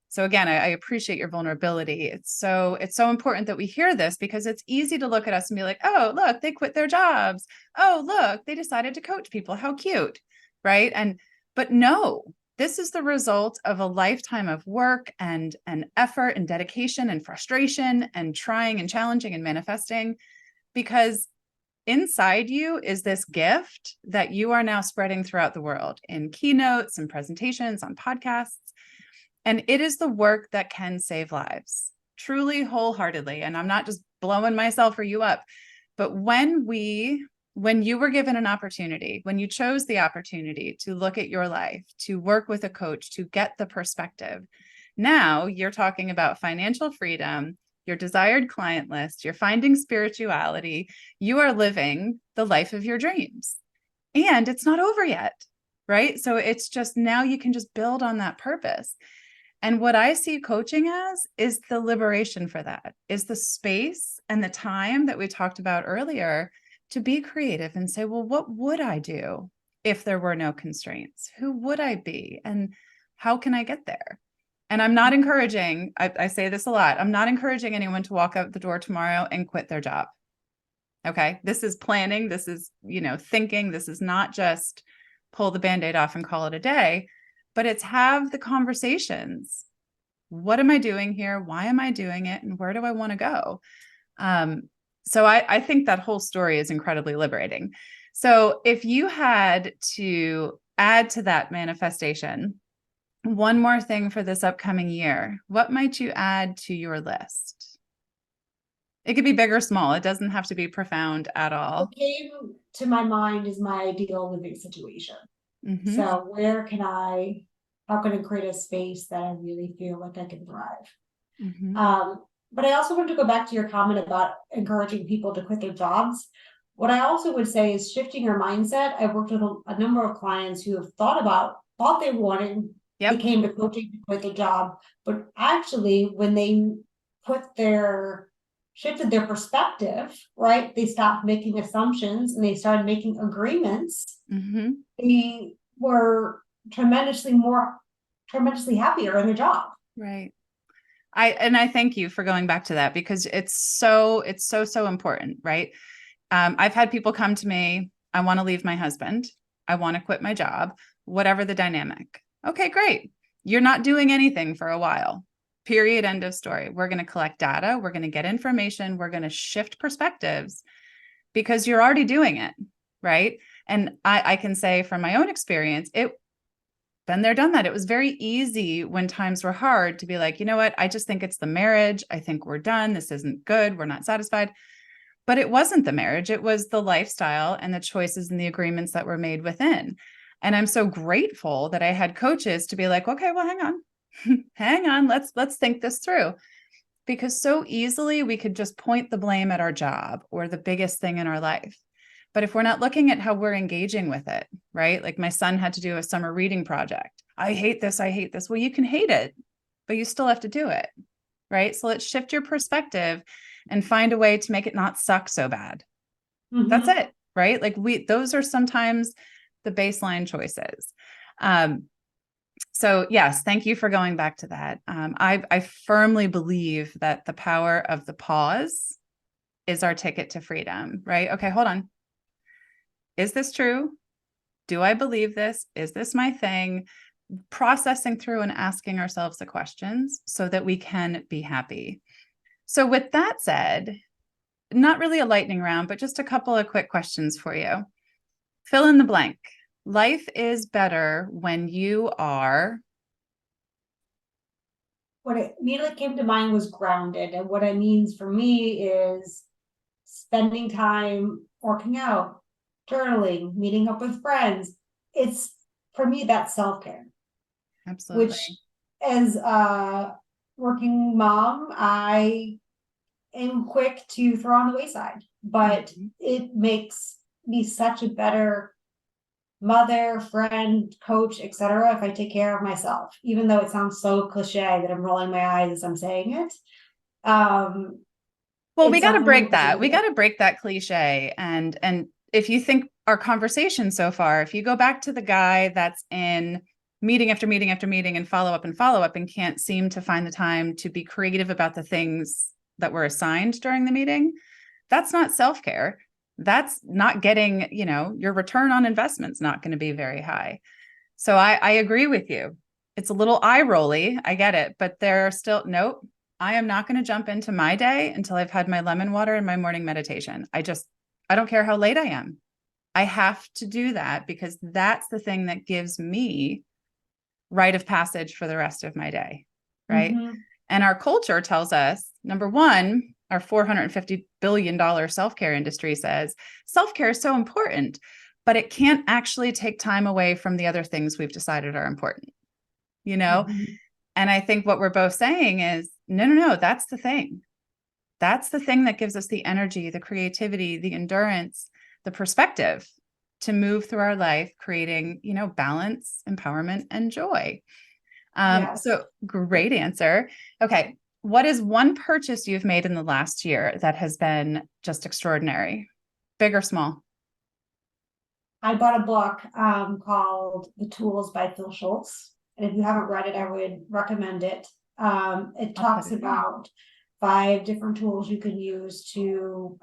So again, I appreciate your vulnerability. It's so important that we hear this because it's easy to look at us and be like, oh, look, they quit their jobs. Oh, look, they decided to coach people. How cute. Right. But no, this is the result of a lifetime of work and effort and dedication and frustration and trying and challenging and manifesting, because inside you is this gift that you are now spreading throughout the world in keynotes and presentations on podcasts. And it is the work that can save lives, truly, wholeheartedly. And I'm not just blowing myself or you up, but when we when you were given an opportunity, when you chose the opportunity to look at your life, to work with a coach, to get the perspective, now you're talking about financial freedom, your desired client list, you're finding spirituality, you are living the life of your dreams. And it's not over yet, right? So it's just now you can just build on that purpose. And what I see coaching as is the liberation for that, is the space and the time that we talked about earlier to be creative and say, well, what would I do if there were no constraints? Who would I be? And how can I get there? And I'm not encouraging, I say this a lot, I'm not encouraging anyone to walk out the door tomorrow and quit their job. Okay. This is planning. This is, thinking. This is not just pull the Band-Aid off and call it a day, but it's have the conversations. What am I doing here? Why am I doing it? And where do I want to go? So I think that whole story is incredibly liberating. So if you had to add to that manifestation, one more thing for this upcoming year, what might you add to your list? It could be big or small. It doesn't have to be profound at all. What came to my mind is my ideal living situation. Mm-hmm. So how can I create a space that I really feel like I can thrive? Mm-hmm. But I also want to go back to your comment about encouraging people to quit their jobs. What I also would say is shifting your mindset. I've worked with a number of clients who have thought they wanted, they came to coaching to quit their job, but actually when they shifted their perspective, right? They stopped making assumptions and they started making agreements. Mm-hmm. They were tremendously happier in their job. Right. I thank you for going back to that, because it's so important, right? I've had people come to me, I want to leave my husband, I want to quit my job, whatever the dynamic. Okay, great. You're not doing anything for a while. Period. End of story. We're going to collect data. We're going to get information. We're going to shift perspectives because you're already doing it, right? And I can say from my own experience, been there, done that. It was very easy when times were hard to be like, you know what? I just think it's the marriage. I think we're done. This isn't good. We're not satisfied. But it wasn't the marriage. It was the lifestyle and the choices and the agreements that were made within. And I'm so grateful that I had coaches to be like, okay, well, hang on. Let's think this through. Because so easily we could just point the blame at our job or the biggest thing in our life. But if we're not looking at how we're engaging with it, right? Like my son had to do a summer reading project. I hate this. Well, you can hate it, but you still have to do it, right? So let's shift your perspective and find a way to make it not suck so bad. Mm-hmm. That's it, right? Like those are sometimes the baseline choices. So yes, thank you for going back to that. I firmly believe that the power of the pause is our ticket to freedom, right? Okay, hold on. Is this true? Do I believe this? Is this my thing? Processing through and asking ourselves the questions so that we can be happy. So with that said, not really a lightning round, but just a couple of quick questions for you. Fill in the blank. Life is better when you are. What it immediately came to mind was grounded. And what it means for me is spending time working out, journaling, meeting up with friends. It's, for me, that's self-care. Absolutely. Which, as a working mom, I am quick to throw on the wayside. But it makes me such a better mother, friend, coach, etc. if I take care of myself, even though it sounds so cliche that I'm rolling my eyes as I'm saying it. Well, we got to break that. We got to break that cliche. And if you think our conversation so far, if you go back to the guy that's in meeting after meeting after meeting and follow up and can't seem to find the time to be creative about the things that were assigned during the meeting, that's not self-care. That's not getting, your return on investment's not going to be very high. So I agree with you. It's a little eye-rolly. I get it, but there are still, nope, I am not going to jump into my day until I've had my lemon water and my morning meditation. I don't care how late I am. I have to do that because that's the thing that gives me rite of passage for the rest of my day. Right. Mm-hmm. And our culture tells us, number one, our $450 billion self-care industry says self-care is so important, but it can't actually take time away from the other things we've decided are important, you know? Mm-hmm. And I think what we're both saying is, no, that's the thing. That's the thing that gives us the energy, the creativity, the endurance, the perspective to move through our life, creating, balance, empowerment, and joy. Yes. So great answer. Okay. What is one purchase you've made in the last year that has been just extraordinary, big or small? I bought a book called The Tools by Phil Schultz. And if you haven't read it, I would recommend it. It I'll put talks it in. about 5 different tools you can use to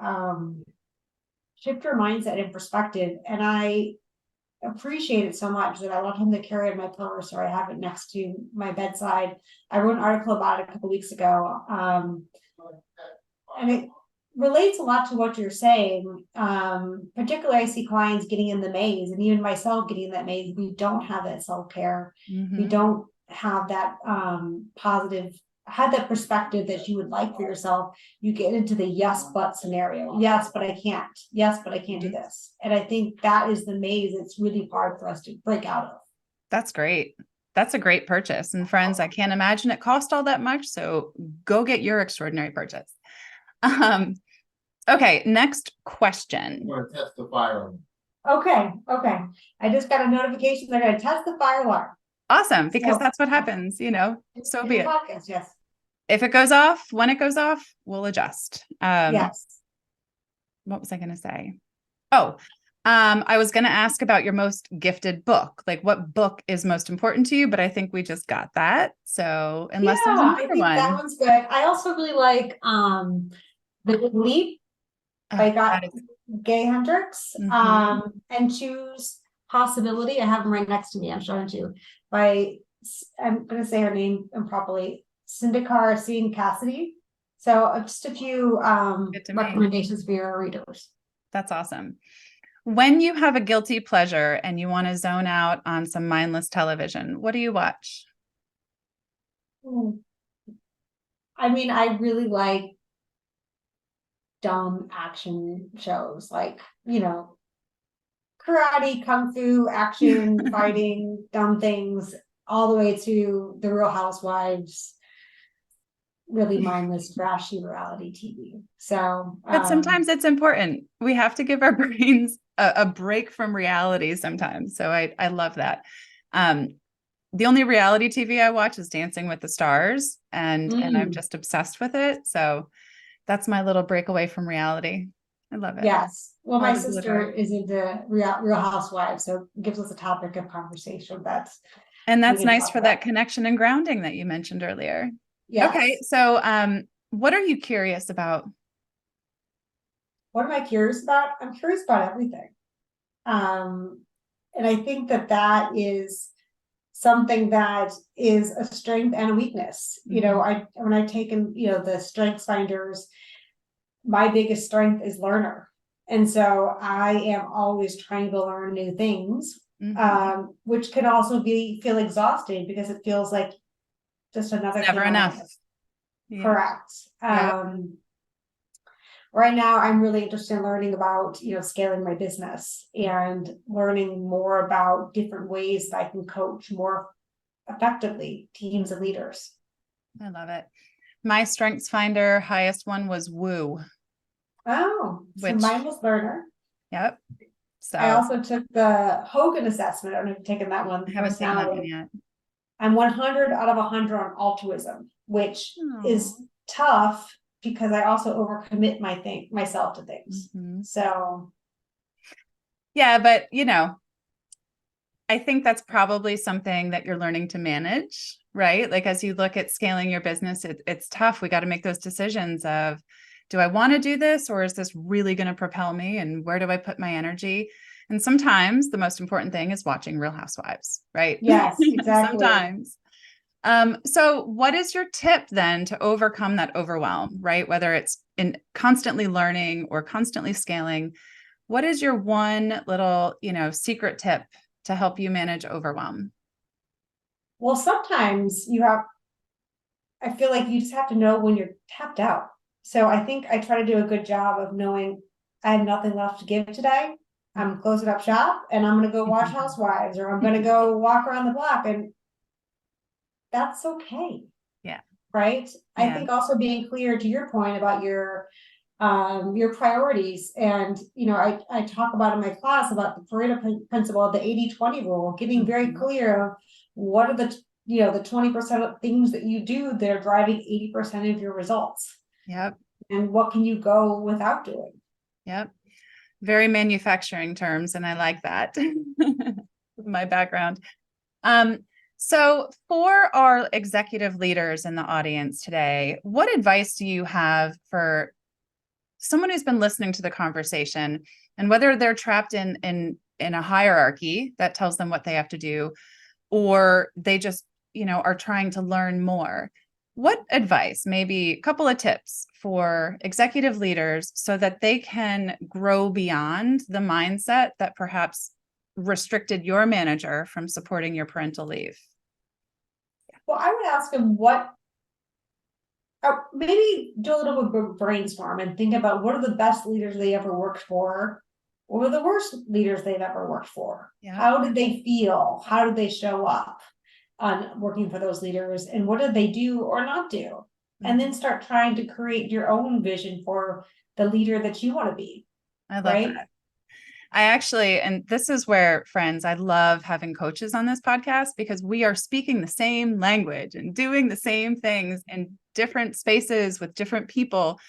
shift your mindset and perspective. And I appreciate it so much that I want him to carry it in my purse, or I have it next to my bedside. I wrote an article about it a couple weeks ago. And it relates a lot to what you're saying. Particularly I see clients getting in the maze, and even myself getting in that maze. We don't have that self-care. Mm-hmm. We don't have that positive, have that perspective that you would like for yourself. You get into the yes but scenario. Yes, but I can't. Yes, but I can't do this. And I think that is the maze it's really hard for us to break out of. That's great. That's a great purchase. And friends, I can't imagine it cost all that much. So go get your extraordinary purchase. Okay, next question. I'm going to test the fire alarm. Okay. I just got a notification they're going to test the fire alarm. Awesome, because that's what happens, so be it. Podcast, yes. If it goes off, when it goes off, we'll adjust. Yes. What was I going to say? Oh, I was going to ask about your most gifted book. Like, what book is most important to you? But I think we just got that. So unless there's another one. That one's good. I also really like The Big Leap by Gay Hendricks. Mm-hmm. And Choose Possibility. I have them right next to me. I'm showing you by, I'm going to say her name improperly, Sindikar Singh Cassidy. So just a few recommendations for your readers. That's awesome. When you have a guilty pleasure and you want to zone out on some mindless television, what do you watch? I mean, I really like dumb action shows, like, karate, kung fu, action, fighting, dumb things, all the way to The Real Housewives, really mindless, trashy reality TV. So, but sometimes it's important. We have to give our brains a break from reality sometimes. So I love that. The only reality TV I watch is Dancing with the Stars, and I'm just obsessed with it. So that's my little breakaway from reality. I love it. Yes. Well, my sister is into Real Housewives, so it gives us a topic of conversation. That's nice for that connection and grounding that you mentioned earlier. Yes. Okay. So what are you curious about? What am I curious about? I'm curious about everything. And I think that is something that is a strength and a weakness. Mm-hmm. When I've taken, the strengths finders, my biggest strength is learner. And so I am always trying to learn new things, which can also feel exhausting because it feels like just another never enough. Yeah. Correct. Right now, I'm really interested in learning about, scaling my business and learning more about different ways that I can coach more effectively teams and leaders. I love it. My strengths finder highest one was woo. Oh, so mine was learner. Yep. So I also took the Hogan assessment. I don't know if you've taken that one. I haven't taken that one yet. I'm 100 out of 100 on altruism, which is tough because I also overcommit myself to things. Mm-hmm. So. Yeah, but I think that's probably something that you're learning to manage, right? Like as you look at scaling your business, it's tough. We got to make those decisions of, do I want to do this, or is this really going to propel me? And where do I put my energy? And sometimes the most important thing is watching Real Housewives, right? Yes, exactly. Sometimes. So what is your tip then to overcome that overwhelm, right? Whether it's in constantly learning or constantly scaling, what is your one little, secret tip to help you manage overwhelm? Well, sometimes I feel like you just have to know when you're tapped out. So I think I try to do a good job of knowing I have nothing left to give today. I'm closing up shop and I'm going to go watch Housewives, or I'm going to go walk around the block, and that's okay. Yeah. Right. I Yeah. think also being clear to your point about your priorities. And, I talk about in my class about the Pareto principle of the 80-20 rule, getting very clear of what are the 20% of things that you do that are driving 80% of your results. Yep. And what can you go without doing? Yep. Very manufacturing terms, and I like that. My background. So for our executive leaders in the audience today, what advice do you have for someone who's been listening to the conversation, and whether they're trapped in a hierarchy that tells them what they have to do, or they just, are trying to learn more? What advice, maybe a couple of tips for executive leaders so that they can grow beyond the mindset that perhaps restricted your manager from supporting your parental leave? Well, I would ask them maybe do a little bit of brainstorm and think about what are the best leaders they ever worked for. What were the worst leaders they've ever worked for? Yeah. How did they feel? How did they show up on working for those leaders? And what did they do or not do? And then start trying to create your own vision for the leader that you want to be. I love Right? that. I actually, and this is where, friends, I love having coaches on this podcast, because we are speaking the same language and doing the same things in different spaces with different people.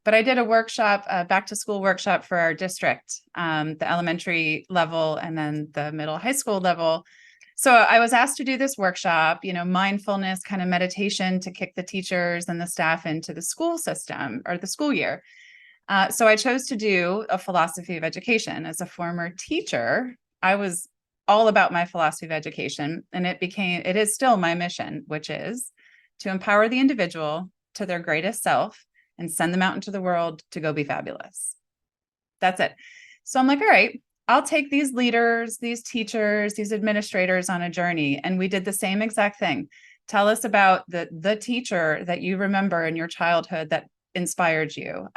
But I did a workshop, a back to school workshop for our district, the elementary level and then the middle high school level. So I was asked to do this workshop, mindfulness kind of meditation to kick the teachers and the staff into the school system or the school year. So I chose to do a philosophy of education. As a former teacher, I was all about my philosophy of education, and it is still my mission, which is to empower the individual to their greatest self and send them out into the world to go be fabulous. That's it. So I'm like, all right, I'll take these leaders, these teachers, these administrators on a journey. And we did the same exact thing. Tell us about the teacher that you remember in your childhood that inspired you.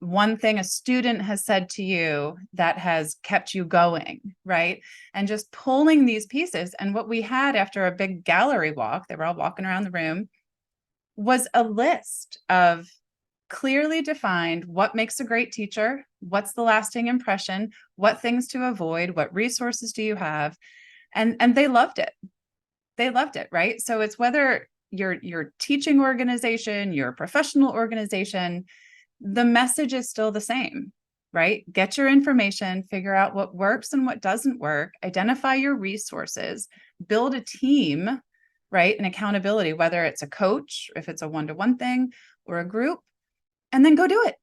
One thing a student has said to you that has kept you going, right? And just pulling these pieces. And what we had after a big gallery walk, they were all walking around the room, was a list of clearly defined what makes a great teacher, what's the lasting impression, what things to avoid, what resources do you have. And they loved it. They loved it, right? So it's whether your teaching organization, your professional organization, the message is still the same, right? Get your information, figure out what works and what doesn't work, identify your resources, build a team, right? And accountability, whether it's a coach, if it's a one-to-one thing, or a group, and then go do it,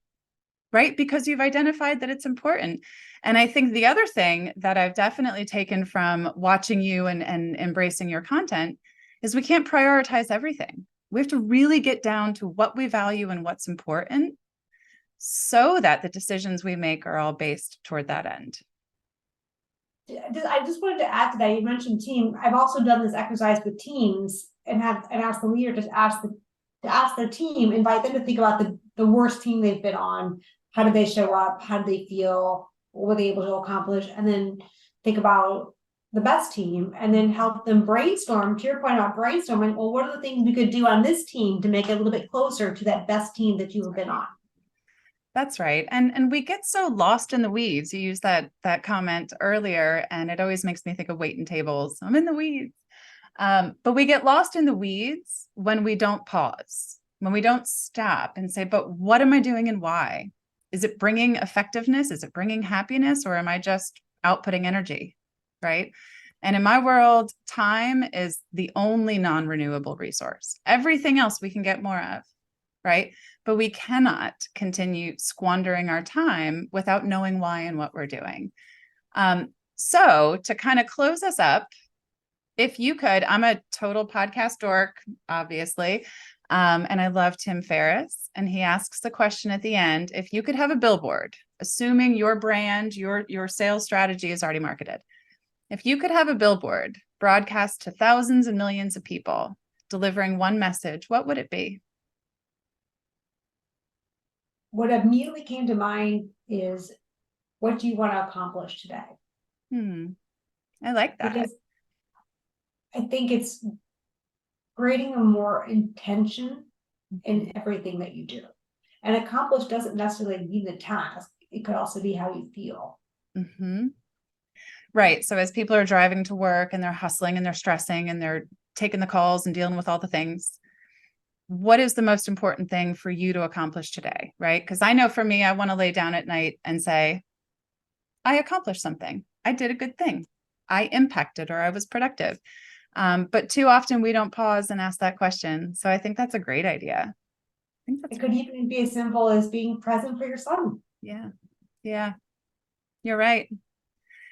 right? Because you've identified that it's important. And I think the other thing that I've definitely taken from watching you and embracing your content is we can't prioritize everything. We have to really get down to what we value and what's important, so that the decisions we make are all based toward that end. I just wanted to add to that. You mentioned team. I've also done this exercise with teams and asked the leader to ask their team, invite them to think about the worst team they've been on. How did they show up? How did they feel? What were they able to accomplish? And then think about the best team, and then help them brainstorm. To your point about brainstorming, well, what are the things we could do on this team to make it a little bit closer to that best team that you've been on? That's right. And we get so lost in the weeds. You used that comment earlier, and it always makes me think of waiting tables. I'm in the weeds. But we get lost in the weeds when we don't pause, when we don't stop and say, but what am I doing and why? Is it bringing effectiveness? Is it bringing happiness? Or am I just outputting energy? Right. And in my world, time is the only non-renewable resource. Everything else we can get more of. Right. But we cannot continue squandering our time without knowing why and what we're doing. So to kind of close us up, if you could, I'm a total podcast dork, obviously. And I love Tim Ferriss. And he asks the question at the end, if you could have a billboard, assuming your brand, your sales strategy is already marketed. If you could have a billboard broadcast to thousands and millions of people delivering one message, what would it be? what immediately came to mind is, what do you want to accomplish today? I like that. Because I think it's creating a more intention in everything that you do. And accomplish doesn't necessarily mean the task. It could also be how you feel. Right. So as people are driving to work and they're hustling and they're stressing and they're taking the calls and dealing with all the things, what is the most important thing for you to accomplish today? Right. Because I know for me, I want to lay down at night and say, I accomplished something. I did a good thing. I impacted, or I was productive. But too often we don't pause and ask that question. So I think that's a great idea. It could even be as simple as being present for your son. Yeah. Yeah. You're right.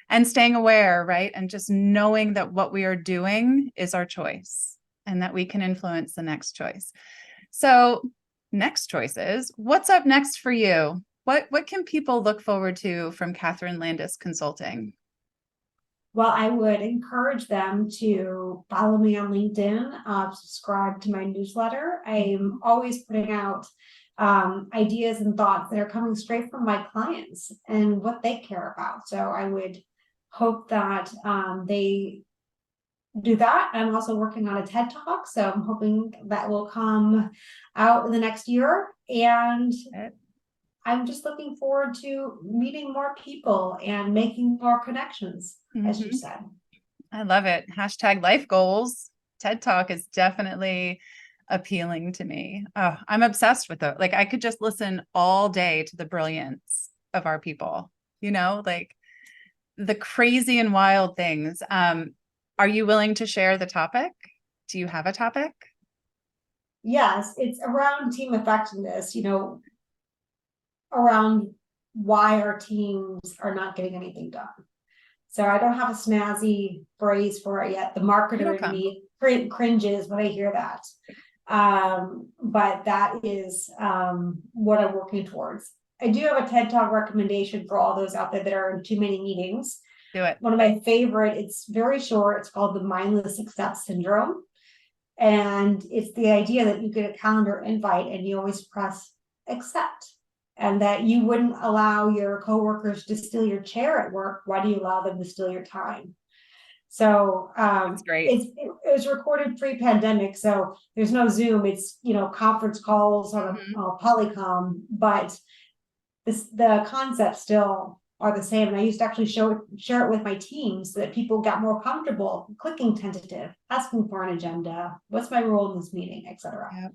And staying aware, right? And just knowing that what we are doing is our choice and that we can influence the next choice. So next choices, what's up next for you? What can people look forward to from Kathryn Landis Consulting? Well, I would encourage them to follow me on LinkedIn, subscribe to my newsletter. I'm always putting out ideas and thoughts that are coming straight from my clients and what they care about. So I would hope that they do that. I'm also working on a TED Talk, so I'm hoping that will come out in the next year. And I'm just looking forward to meeting more people and making more connections, as you said. I love it. Hashtag life goals. TED Talk is definitely appealing to me. Oh, I'm obsessed with it. Like I could just listen all day to the brilliance of our people, like the crazy and wild things. Are you willing to share the topic? Do you have a topic? Yes, it's around team effectiveness, around why our teams are not getting anything done. So I don't have a snazzy phrase for it yet. The marketer in me cringes when I hear that. But that is what I'm working towards. I do have a TED Talk recommendation for all those out there that are in too many meetings. Do it. One of my favorite, it's very short. It's called the mindless success syndrome. And it's the idea that you get a calendar invite and you always press accept. And that you wouldn't allow your coworkers to steal your chair at work. Why do you allow them to steal your time? So That's great. it was recorded pre-pandemic, so there's no Zoom. It's conference calls on a Polycom, but the concepts still are the same. And I used to actually share it with my team so that people got more comfortable clicking tentative, asking for an agenda, what's my role in this meeting, etc. Yeah.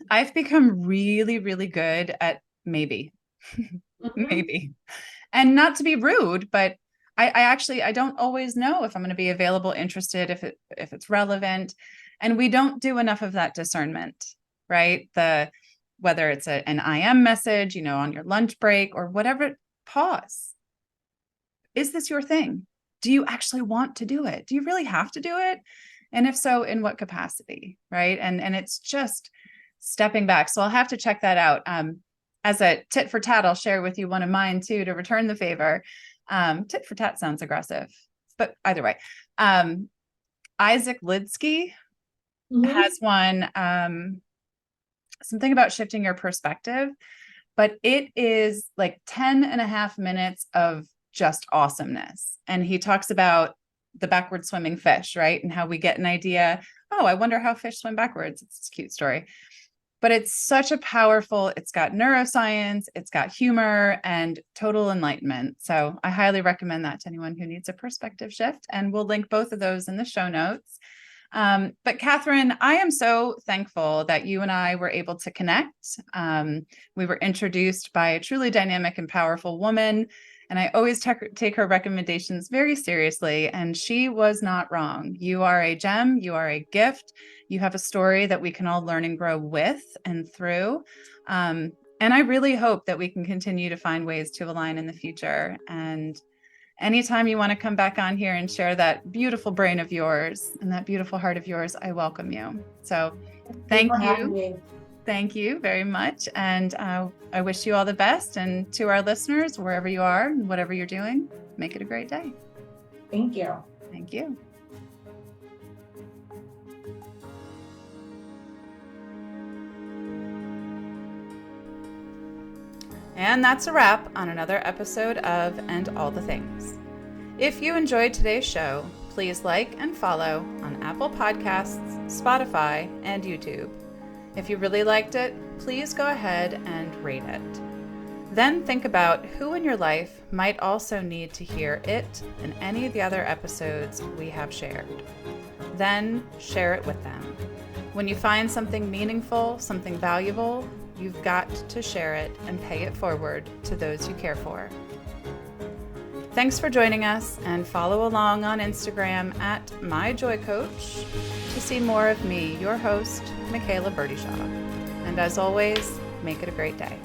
I've become really, really good at maybe. Maybe. And not to be rude, but I don't always know if I'm going to be available, interested, if it's relevant. And we don't do enough of that discernment, right? Whether it's an IM message, on your lunch break or whatever, pause. Is this your thing? Do you actually want to do it? Do you really have to do it? And if so, in what capacity, right? And it's just stepping back. So I'll have to check that out. As a tit for tat, I'll share with you one of mine too, to return the favor. Tit for tat sounds aggressive, but either way. Isaac Lidsky has one, something about shifting your perspective, but it is like 10 and a half minutes of just awesomeness. And he talks about the backward swimming fish, right? And how we get an idea, oh, I wonder how fish swim backwards. It's a cute story. But it's such a powerful, it's got neuroscience, it's got humor and total enlightenment. So I highly recommend that to anyone who needs a perspective shift. And we'll link both of those in the show notes. But Kathryn, I am so thankful that you and I were able to connect. We were introduced by a truly dynamic and powerful woman. And I always take her recommendations very seriously. And she was not wrong. You are a gem. You are a gift. You have a story that we can all learn and grow with and through. And I really hope that we can continue to find ways to align in the future. And anytime you want to come back on here and share that beautiful brain of yours and that beautiful heart of yours, I welcome you. So thank you. Thank you very much. And I wish you all the best. And to our listeners, wherever you are and whatever you're doing, make it a great day. Thank you. Thank you. And that's a wrap on another episode of And All the Things. If you enjoyed today's show, please like and follow on Apple Podcasts, Spotify, and YouTube. If you really liked it, please go ahead and rate it. Then think about who in your life might also need to hear it and any of the other episodes we have shared. Then share it with them. When you find something meaningful, something valuable, you've got to share it and pay it forward to those you care for. Thanks for joining us, and follow along on Instagram at MyJoyCoach to see more of me, your host, Michaela Birdyshaw. And as always, make it a great day.